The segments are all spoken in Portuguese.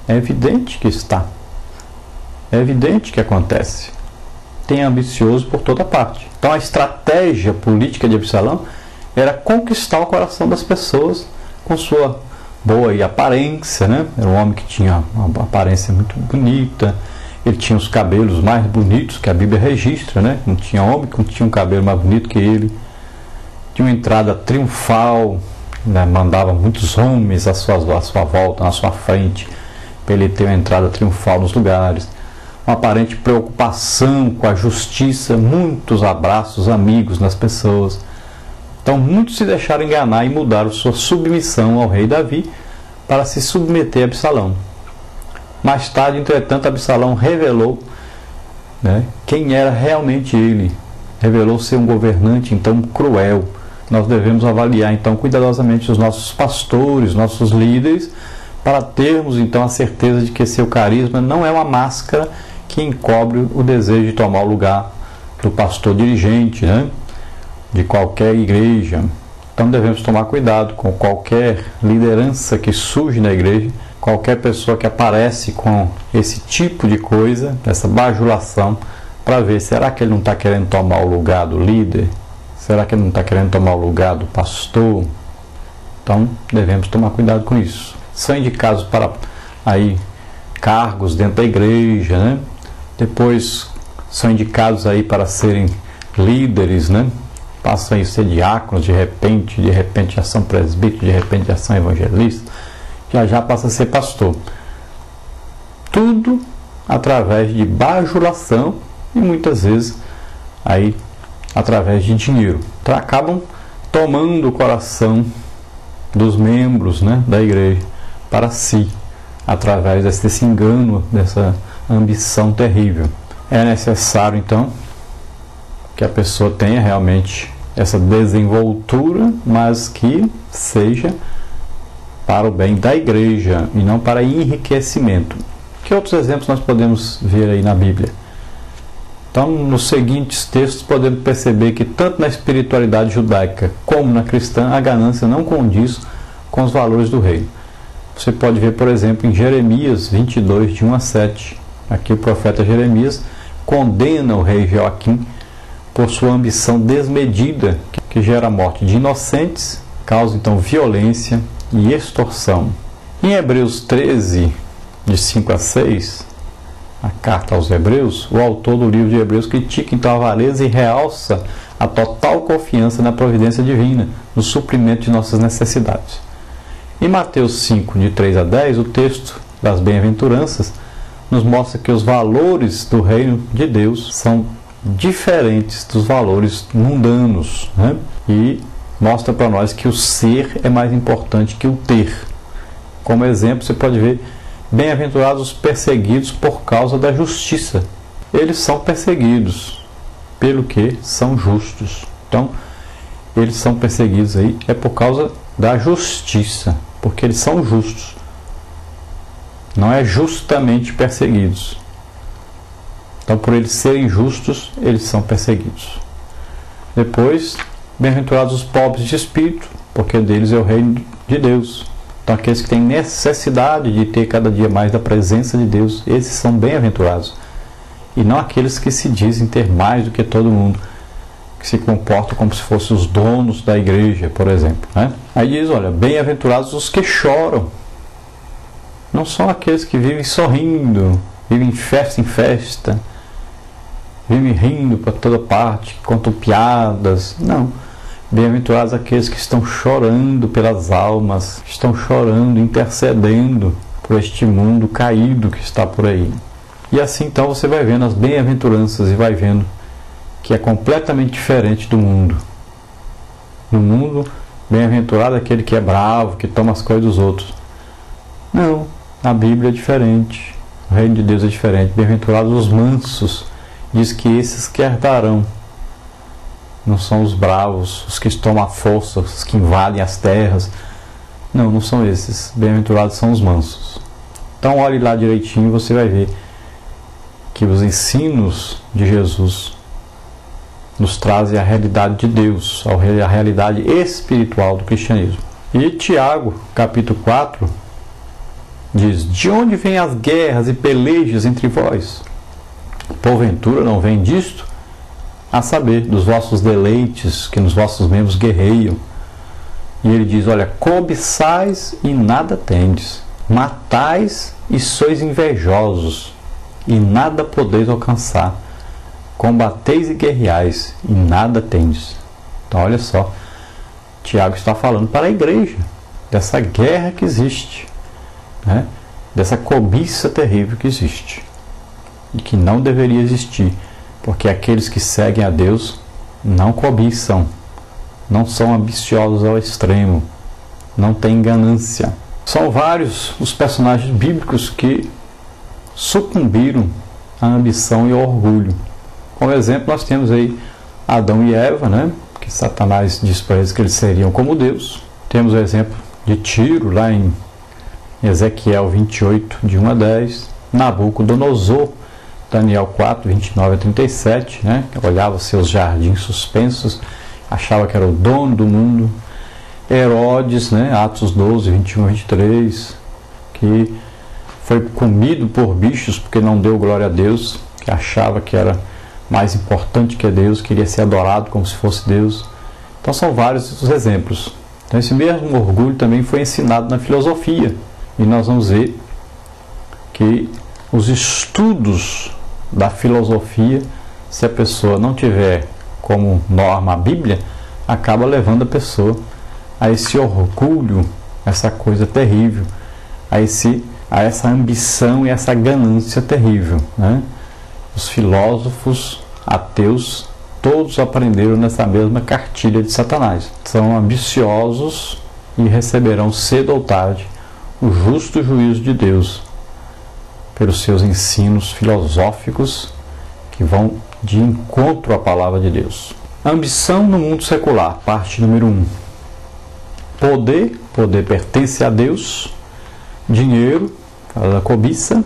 É evidente que está. É evidente que acontece. Tem ambicioso por toda parte. Então a estratégia política de Absalão era conquistar o coração das pessoas com sua boa aparência, né? Era um homem que tinha uma aparência muito bonita, ele tinha os cabelos mais bonitos que a Bíblia registra, né? Não tinha homem que não tinha um cabelo mais bonito que ele. Tinha uma entrada triunfal, né? Mandava muitos homens à sua volta, na sua frente, para ele ter uma entrada triunfal nos lugares. Uma aparente preocupação com a justiça, muitos abraços, amigos nas pessoas. Então muitos se deixaram enganar e mudaram sua submissão ao rei Davi para se submeter a Absalão. Mais tarde, entretanto, Absalão revelou, né, quem era realmente ele. Revelou ser um governante então cruel. Nós devemos avaliar então cuidadosamente os nossos pastores, nossos líderes, para termos então a certeza de que seu carisma não é uma máscara que encobre o desejo de tomar o lugar do pastor dirigente, né, de qualquer igreja. Então devemos tomar cuidado com qualquer liderança que surge na igreja, qualquer pessoa que aparece com esse tipo de coisa, essa bajulação, para ver, será que ele não está querendo tomar o lugar do líder? Será que ele não está querendo tomar o lugar do pastor? Então devemos tomar cuidado com isso. São indicados para aí cargos dentro da igreja, né? Depois são indicados aí para serem líderes, né? Passam a ser diáconos de repente já são presbíteros, de repente já são evangelistas, já passa a ser pastor. Tudo através de bajulação e muitas vezes aí através de dinheiro. Então acabam tomando o coração dos membros, né, da igreja para si, através desse engano, dessa ambição terrível. É necessário então que a pessoa tenha realmente essa desenvoltura, mas que seja para o bem da igreja e não para enriquecimento. Que outros exemplos nós podemos ver aí na Bíblia? Então, nos seguintes textos podemos perceber que tanto na espiritualidade judaica como na cristã, a ganância não condiz com os valores do reino. Você pode ver, por exemplo, em Jeremias 22, de 1 a 7. Aqui o profeta Jeremias condena o rei Joaquim por sua ambição desmedida, que gera a morte de inocentes, causa então violência e extorsão. Em Hebreus 13, de 5 a 6, a carta aos Hebreus, o autor do livro de Hebreus critica então a avareza e realça a total confiança na providência divina, no suprimento de nossas necessidades. Em Mateus 5, de 3 a 10, o texto das bem-aventuranças nos mostra que os valores do reino de Deus são diferentes dos valores mundanos, né? E mostra para nós que o ser é mais importante que o ter. Como exemplo, você pode ver: bem-aventurados os perseguidos por causa da justiça. Eles são perseguidos pelo que são justos. Então, eles são perseguidos aí é por causa da justiça, porque eles são justos. Não é justamente perseguidos. Então, por eles serem justos, eles são perseguidos. Depois, bem-aventurados os pobres de espírito, porque deles é o reino de Deus. Então, aqueles que têm necessidade de ter cada dia mais da presença de Deus, esses são bem-aventurados. E não aqueles que se dizem ter mais do que todo mundo, que se comportam como se fossem os donos da igreja, por exemplo, né? Aí diz, olha, bem-aventurados os que choram. Não são aqueles que vivem sorrindo, vivem festa em festa, vivem rindo para toda parte, contam piadas. Não. Bem-aventurados aqueles que estão chorando pelas almas, que estão chorando, intercedendo por este mundo caído que está por aí. E assim então você vai vendo as bem-aventuranças e vai vendo que é completamente diferente do mundo. No mundo, bem-aventurado é aquele que é bravo, que toma as coisas dos outros. Não, a Bíblia é diferente. O reino de Deus é diferente. Bem-aventurados os mansos, diz que esses que herdarão. Não são os bravos, os que tomam a força, os que invadem as terras. Não, não são esses. Bem-aventurados são os mansos. Então olhe lá direitinho e você vai ver que os ensinos de Jesus nos trazem a realidade de Deus, a realidade espiritual do cristianismo. E Tiago, capítulo 4, diz: de onde vêm as guerras e pelejas entre vós? Porventura não vem disto? A saber, dos vossos deleites, que nos vossos membros guerreiam. E ele diz: olha, cobiçais e nada tendes, matais e sois invejosos, e nada podeis alcançar, combateis e guerreais, e nada tendes. Então olha só, Tiago está falando para a igreja dessa guerra que existe, né? Dessa cobiça terrível que existe e que não deveria existir, porque aqueles que seguem a Deus não cobiçam, não são ambiciosos ao extremo, não têm ganância. São vários os personagens bíblicos que sucumbiram à ambição e ao orgulho. Como exemplo, nós temos aí Adão e Eva, né? Que Satanás diz para eles que eles seriam como Deus. Temos o exemplo de Tiro, lá em Ezequiel 28, de 1 a 10. Nabucodonosor, Daniel 4, 29 a 37, né? Que olhava seus jardins suspensos, achava que era o dono do mundo. Herodes, né? Atos 12, 21 a 23, que foi comido por bichos porque não deu glória a Deus, que achava que era mais importante que Deus, queria ser adorado como se fosse Deus. Então são vários os exemplos. Então esse mesmo orgulho também foi ensinado na filosofia, e nós vamos ver que os estudos da filosofia, se a pessoa não tiver como norma a Bíblia, acaba levando a pessoa a esse orgulho, essa coisa terrível, a essa ambição e essa ganância terrível, né? Os filósofos ateus todos aprenderam nessa mesma cartilha de Satanás. São ambiciosos e receberão cedo ou tarde o justo juízo de Deus pelos seus ensinos filosóficos que vão de encontro à palavra de Deus. Ambição no mundo secular, parte número 1. Poder pertence a Deus. Dinheiro, a cobiça.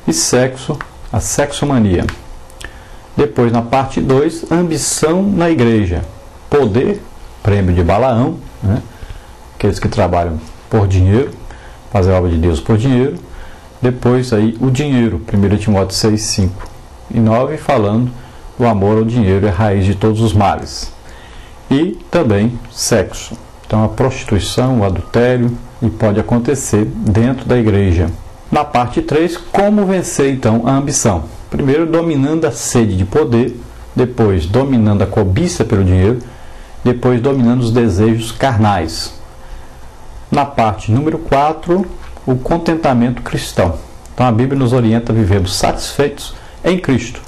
E sexo, a sexomania. Depois, na parte 2, ambição na igreja. Poder, prêmio de Balaão, né? Aqueles que trabalham por dinheiro, fazer a obra de Deus por dinheiro. Depois, aí, o dinheiro, 1 Timóteo 6, 5 e 9, falando o amor ao dinheiro é a raiz de todos os males. E também sexo. Então, a prostituição, o adultério, e pode acontecer dentro da igreja. Na parte 3, como vencer então a ambição? Primeiro, dominando a sede de poder, depois, dominando a cobiça pelo dinheiro, depois, dominando os desejos carnais. Na parte número 4, o contentamento cristão. Então, a Bíblia nos orienta a vivermos satisfeitos em Cristo.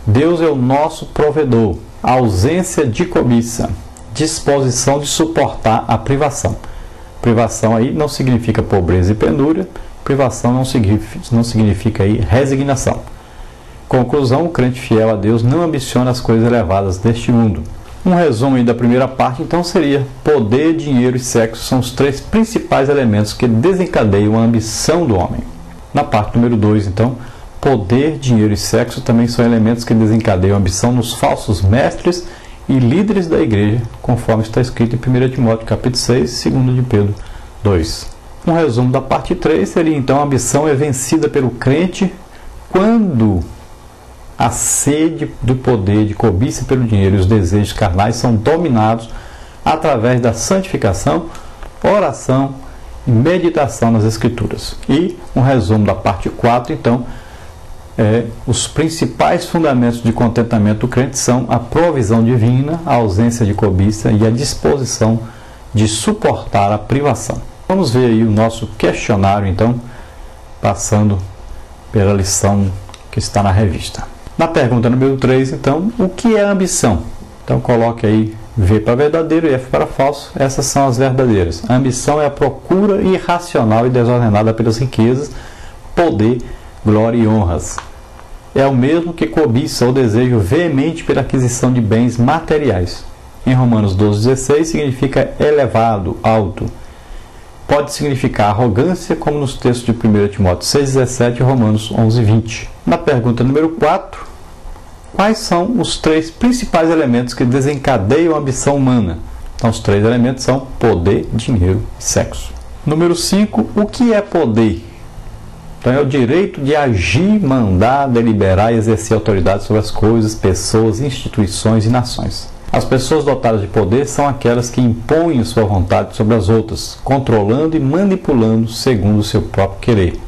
Deus é o nosso provedor, ausência de cobiça, disposição de suportar a privação. Privação aí não significa pobreza e penúria, privação não significa aí resignação. Conclusão, o crente fiel a Deus não ambiciona as coisas elevadas deste mundo. Um resumo aí da primeira parte, então, seria: poder, dinheiro e sexo são os 3 principais elementos que desencadeiam a ambição do homem. Na parte número 2, então, poder, dinheiro e sexo também são elementos que desencadeiam a ambição nos falsos mestres e líderes da igreja, conforme está escrito em 1 Timóteo capítulo 6, 2 de Pedro 2. Um resumo da parte 3 seria, então, a ambição é vencida pelo crente quando a sede do poder, de cobiça pelo dinheiro e os desejos carnais são dominados através da santificação, oração e meditação nas Escrituras. E um resumo da parte 4, então, os principais fundamentos de contentamento do crente são a provisão divina, a ausência de cobiça e a disposição de suportar a privação. Vamos ver aí o nosso questionário, então, passando pela lição que está na revista. Na pergunta número 3, então, o que é ambição? Então, coloque aí V para verdadeiro e F para falso. Essas são as verdadeiras. A ambição é a procura irracional e desordenada pelas riquezas, poder, glória e honras. É o mesmo que cobiça ou desejo veemente pela aquisição de bens materiais. Em Romanos 12,16 significa elevado, alto. Pode significar arrogância, como nos textos de 1 Timóteo 6,17 e Romanos 11,20. Na pergunta número 4, quais são os 3 principais elementos que desencadeiam a ambição humana? Então, os 3 elementos são poder, dinheiro e sexo. Número 5, o que é poder? Então é o direito de agir, mandar, deliberar e exercer autoridade sobre as coisas, pessoas, instituições e nações. As pessoas dotadas de poder são aquelas que impõem sua vontade sobre as outras, controlando e manipulando segundo o seu próprio querer.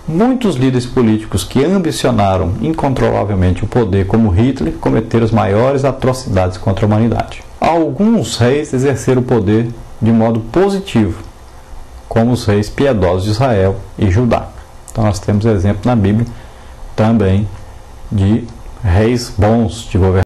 Muitos líderes políticos que ambicionaram incontrolavelmente o poder, como Hitler, cometeram as maiores atrocidades contra a humanidade. Alguns reis exerceram o poder de modo positivo, como os reis piedosos de Israel e Judá. Então nós temos exemplo na Bíblia também de reis bons de governança.